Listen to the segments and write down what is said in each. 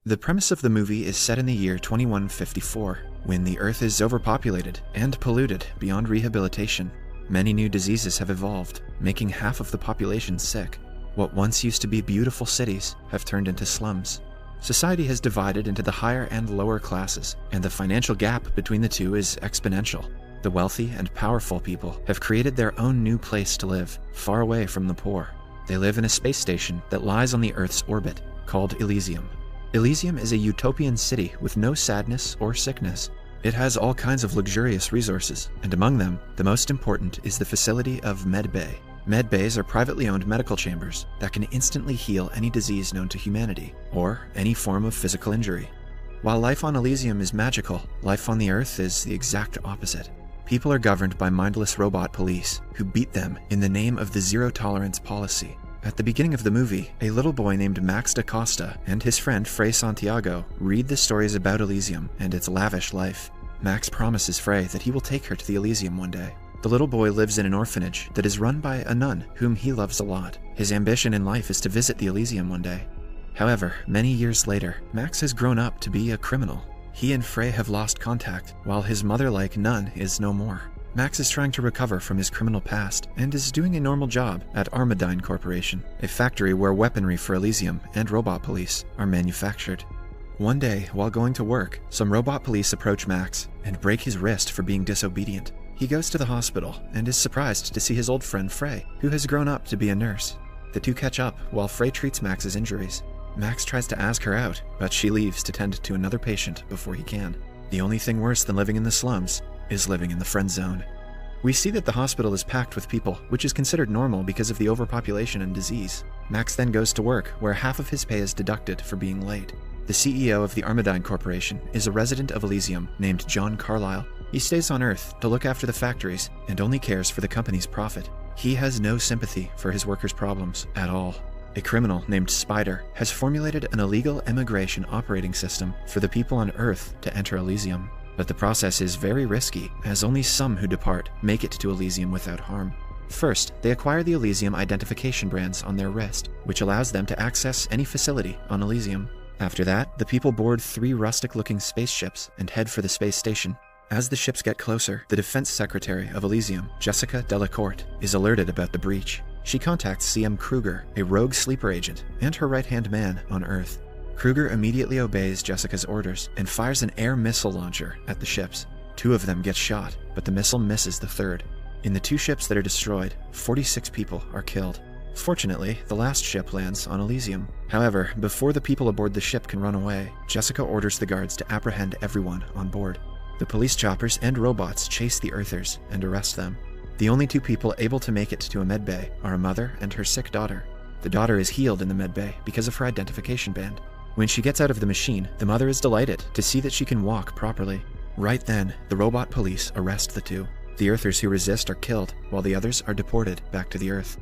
The premise of the movie is set in the year 2154, when the Earth is overpopulated and polluted beyond rehabilitation. Many new diseases have evolved, making half of the population sick. What once used to be beautiful cities have turned into slums. Society has divided into the higher and lower classes, and the financial gap between the two is exponential. The wealthy and powerful people have created their own new place to live, far away from the poor. They live in a space station that lies on the Earth's orbit, called Elysium. Elysium is a utopian city with no sadness or sickness. It has all kinds of luxurious resources, and among them, the most important is the facility of medbay. Medbays are privately owned medical chambers that can instantly heal any disease known to humanity, or any form of physical injury. While life on Elysium is magical, life on the Earth is the exact opposite. People are governed by mindless robot police who beat them in the name of the zero-tolerance policy. At the beginning of the movie, a little boy named Max da Costa and his friend Frei Santiago read the stories about Elysium and its lavish life. Max promises Frei that he will take her to the Elysium one day. The little boy lives in an orphanage that is run by a nun whom he loves a lot. His ambition in life is to visit the Elysium one day. However, many years later, Max has grown up to be a criminal. He and Frei have lost contact, while his mother-like nun is no more. Max is trying to recover from his criminal past and is doing a normal job at Armadine Corporation, a factory where weaponry for Elysium and robot police are manufactured. One day, while going to work, some robot police approach Max and break his wrist for being disobedient. He goes to the hospital and is surprised to see his old friend Frei, who has grown up to be a nurse. The two catch up while Frei treats Max's injuries. Max tries to ask her out, but she leaves to tend to another patient before he can. The only thing worse than living in the slums is living in the friend zone. We see that the hospital is packed with people, which is considered normal because of the overpopulation and disease. Max then goes to work, where half of his pay is deducted for being late. The CEO of the Armadine Corporation is a resident of Elysium named John Carlyle. He stays on Earth to look after the factories and only cares for the company's profit. He has no sympathy for his workers' problems at all. A criminal named Spider has formulated an illegal immigration operating system for the people on Earth to enter Elysium. But the process is very risky, as only some who depart make it to Elysium without harm. First, they acquire the Elysium identification brands on their wrist, which allows them to access any facility on Elysium. After that, the people board 3 rustic-looking spaceships and head for the space station. As the ships get closer, the Defense Secretary of Elysium, Jessica Delacourt, is alerted about the breach. She contacts CM Kruger, a rogue sleeper agent, and her right-hand man on Earth. Kruger immediately obeys Jessica's orders and fires an air missile launcher at the ships. 2 of them get shot, but the missile misses the 3rd. In the 2 ships that are destroyed, 46 people are killed. Fortunately, the last ship lands on Elysium. However, before the people aboard the ship can run away, Jessica orders the guards to apprehend everyone on board. The police choppers and robots chase the Earthers and arrest them. The only 2 people able to make it to a medbay are a mother and her sick daughter. The daughter is healed in the medbay because of her identification band. When she gets out of the machine, the mother is delighted to see that she can walk properly. Right then, the robot police arrest the 2. The Earthers who resist are killed, while the others are deported back to the Earth.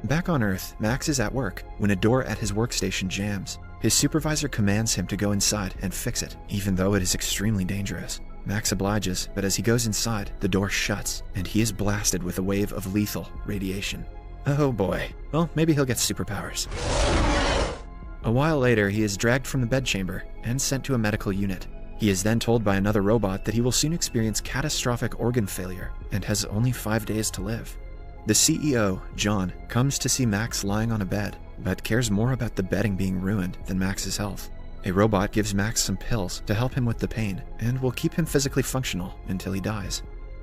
Back on Earth, Max is at work when a door at his workstation jams. His supervisor commands him to go inside and fix it, even though it is extremely dangerous. Max obliges, but as he goes inside, the door shuts, and he is blasted with a wave of lethal radiation. Oh boy. Well, maybe he'll get superpowers. A while later, he is dragged from the bedchamber and sent to a medical unit. He is then told by another robot that he will soon experience catastrophic organ failure and has only 5 days to live. The CEO, John, comes to see Max lying on a bed, but cares more about the bedding being ruined than Max's health. A robot gives Max some pills to help him with the pain and will keep him physically functional until he dies.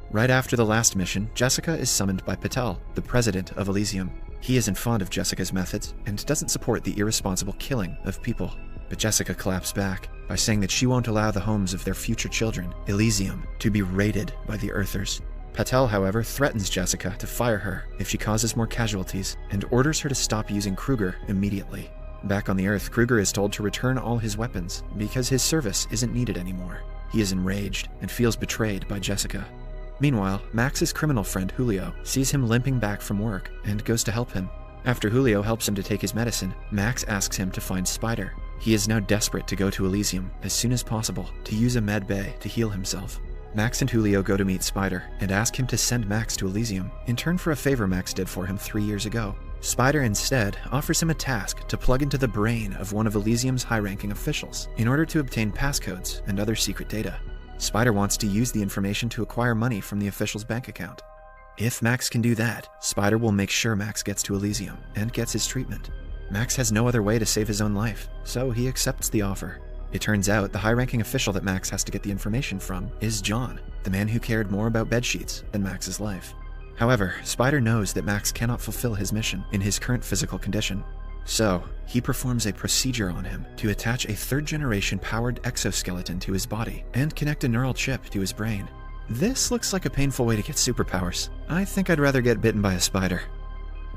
Right after the last mission, Jessica is summoned by Patel, the president of Elysium. He isn't fond of Jessica's methods and doesn't support the irresponsible killing of people. But Jessica claps back by saying that she won't allow the homes of their future children, Elysium, to be raided by the Earthers. Patel, however, threatens Jessica to fire her if she causes more casualties and orders her to stop using Kruger immediately. Back on the Earth, Kruger is told to return all his weapons because his service isn't needed anymore. He is enraged and feels betrayed by Jessica. Meanwhile, Max's criminal friend Julio sees him limping back from work and goes to help him. After Julio helps him to take his medicine, Max asks him to find Spider. He is now desperate to go to Elysium as soon as possible to use a med bay to heal himself. Max and Julio go to meet Spider and ask him to send Max to Elysium in turn for a favor Max did for him 3 years ago. Spider instead offers him a task to plug into the brain of one of Elysium's high-ranking officials in order to obtain passcodes and other secret data. Spider wants to use the information to acquire money from the official's bank account. If Max can do that, Spider will make sure Max gets to Elysium and gets his treatment. Max has no other way to save his own life, so he accepts the offer. It turns out the high-ranking official that Max has to get the information from is John, the man who cared more about bedsheets than Max's life. However, Spider knows that Max cannot fulfill his mission in his current physical condition. So, he performs a procedure on him to attach a third-generation powered exoskeleton to his body and connect a neural chip to his brain. This looks like a painful way to get superpowers. I think I'd rather get bitten by a spider.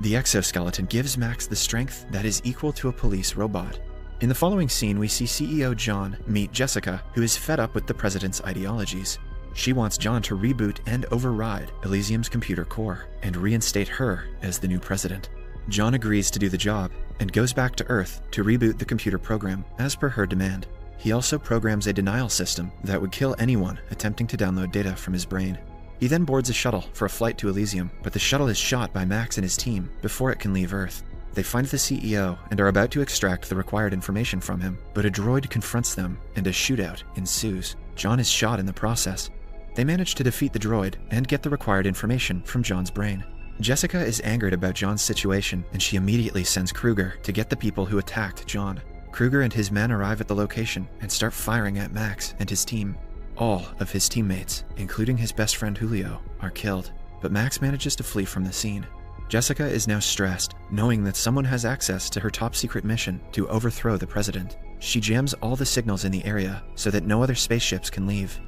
The exoskeleton gives Max the strength that is equal to a police robot. In the following scene, we see CEO John meet Jessica, who is fed up with the president's ideologies. She wants John to reboot and override Elysium's computer core and reinstate her as the new president. John agrees to do the job and goes back to Earth to reboot the computer program as per her demand. He also programs a denial system that would kill anyone attempting to download data from his brain. He then boards a shuttle for a flight to Elysium, but the shuttle is shot by Max and his team before it can leave Earth. They find the CEO and are about to extract the required information from him, but a droid confronts them and a shootout ensues. John is shot in the process. They manage to defeat the droid and get the required information from John's brain. Jessica is angered about John's situation, and she immediately sends Kruger to get the people who attacked John. Kruger and his men arrive at the location and start firing at Max and his team. All of his teammates, including his best friend Julio, are killed, but Max manages to flee from the scene. Jessica is now stressed, knowing that someone has access to her top-secret mission to overthrow the president. She jams all the signals in the area so that no other spaceships can leave.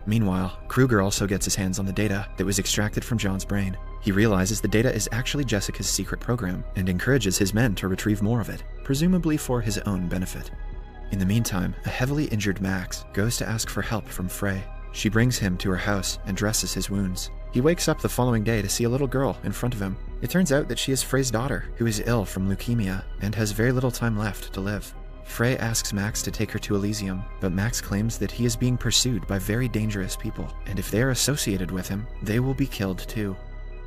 Meanwhile, Kruger also gets his hands on the data that was extracted from John's brain. He realizes the data is actually Jessica's secret program and encourages his men to retrieve more of it, presumably for his own benefit. In the meantime, a heavily injured Max goes to ask for help from Frey. She brings him to her house and dresses his wounds. He wakes up the following day to see a little girl in front of him. It turns out that she is Frey's daughter, who is ill from leukemia and has very little time left to live. Frey asks Max to take her to Elysium, but Max claims that he is being pursued by very dangerous people, and if they are associated with him, they will be killed too.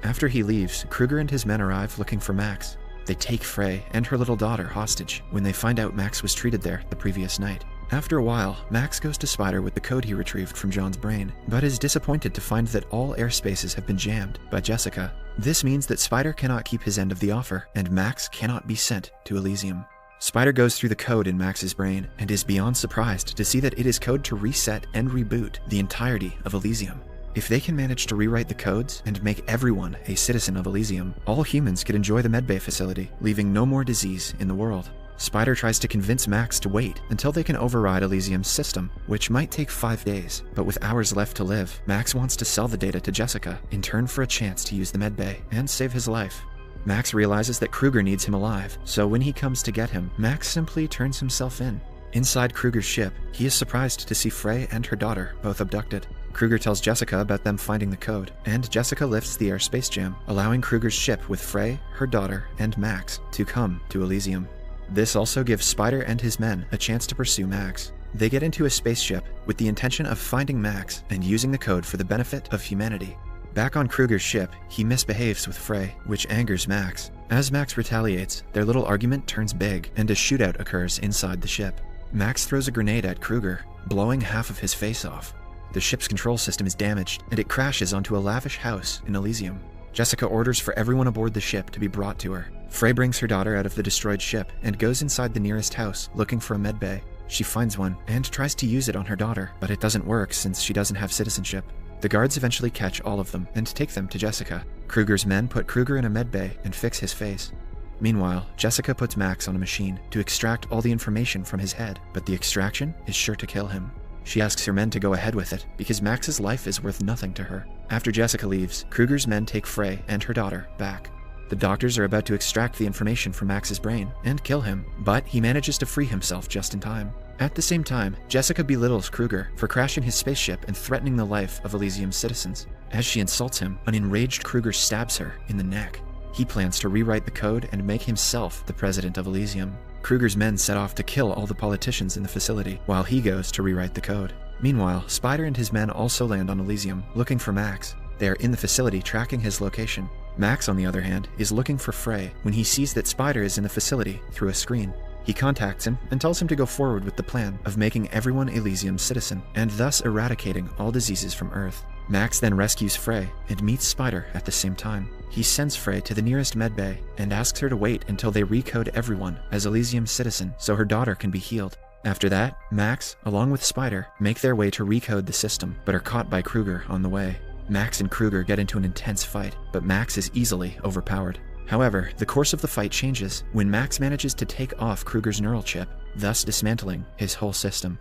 After he leaves, Kruger and his men arrive looking for Max. They take Frey and her little daughter hostage when they find out Max was treated there the previous night. After a while, Max goes to Spider with the code he retrieved from John's brain, but is disappointed to find that all airspaces have been jammed by Jessica. This means that Spider cannot keep his end of the offer, and Max cannot be sent to Elysium. Spider goes through the code in Max's brain and is beyond surprised to see that it is code to reset and reboot the entirety of Elysium. If they can manage to rewrite the codes and make everyone a citizen of Elysium, all humans could enjoy the medbay facility, leaving no more disease in the world. Spider tries to convince Max to wait until they can override Elysium's system, which might take 5 days, but with hours left to live, Max wants to sell the data to Jessica in turn for a chance to use the medbay and save his life. Max realizes that Kruger needs him alive, so when he comes to get him, Max simply turns himself in. Inside Kruger's ship, he is surprised to see Frey and her daughter both abducted. Kruger tells Jessica about them finding the code, and Jessica lifts the airspace jam, allowing Kruger's ship with Frey, her daughter, and Max to come to Elysium. This also gives Spider and his men a chance to pursue Max. They get into a spaceship with the intention of finding Max and using the code for the benefit of humanity. Back on Kruger's ship, he misbehaves with Frey, which angers Max. As Max retaliates, their little argument turns big, and a shootout occurs inside the ship. Max throws a grenade at Kruger, blowing half of his face off. The ship's control system is damaged, and it crashes onto a lavish house in Elysium. Jessica orders for everyone aboard the ship to be brought to her. Frey brings her daughter out of the destroyed ship and goes inside the nearest house looking for a medbay. She finds one and tries to use it on her daughter, but it doesn't work since she doesn't have citizenship. The guards eventually catch all of them and take them to Jessica. Kruger's men put Kruger in a medbay and fix his face. Meanwhile, Jessica puts Max on a machine to extract all the information from his head, but the extraction is sure to kill him. She asks her men to go ahead with it, because Max's life is worth nothing to her. After Jessica leaves, Kruger's men take Frey and her daughter back. The doctors are about to extract the information from Max's brain and kill him, but he manages to free himself just in time. At the same time, Jessica belittles Kruger for crashing his spaceship and threatening the life of Elysium's citizens. As she insults him, an enraged Kruger stabs her in the neck. He plans to rewrite the code and make himself the president of Elysium. Kruger's men set off to kill all the politicians in the facility, while he goes to rewrite the code. Meanwhile, Spider and his men also land on Elysium, looking for Max. They are in the facility tracking his location. Max, on the other hand, is looking for Frey when he sees that Spider is in the facility through a screen. He contacts him and tells him to go forward with the plan of making everyone Elysium's citizen, and thus eradicating all diseases from Earth. Max then rescues Frey and meets Spider at the same time. He sends Frey to the nearest medbay and asks her to wait until they recode everyone as Elysium's citizen so her daughter can be healed. After that, Max, along with Spider, make their way to recode the system, but are caught by Kruger on the way. Max and Kruger get into an intense fight, but Max is easily overpowered. However, the course of the fight changes when Max manages to take off Kruger's neural chip, thus dismantling his whole system.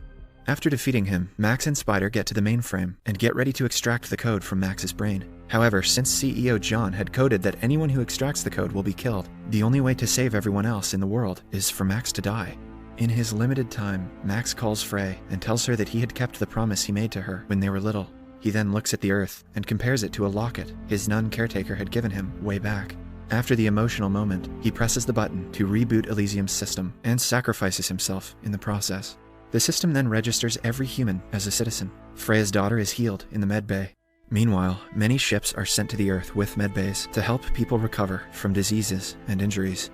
After defeating him, Max and Spider get to the mainframe and get ready to extract the code from Max's brain. However, since CEO John had coded that anyone who extracts the code will be killed, the only way to save everyone else in the world is for Max to die. In his limited time, Max calls Frey and tells her that he had kept the promise he made to her when they were little. He then looks at the Earth and compares it to a locket his nun caretaker had given him way back. After the emotional moment, he presses the button to reboot Elysium's system and sacrifices himself in the process. The system then registers every human as a citizen. Frey's daughter is healed in the medbay. Meanwhile, many ships are sent to the Earth with medbays to help people recover from diseases and injuries.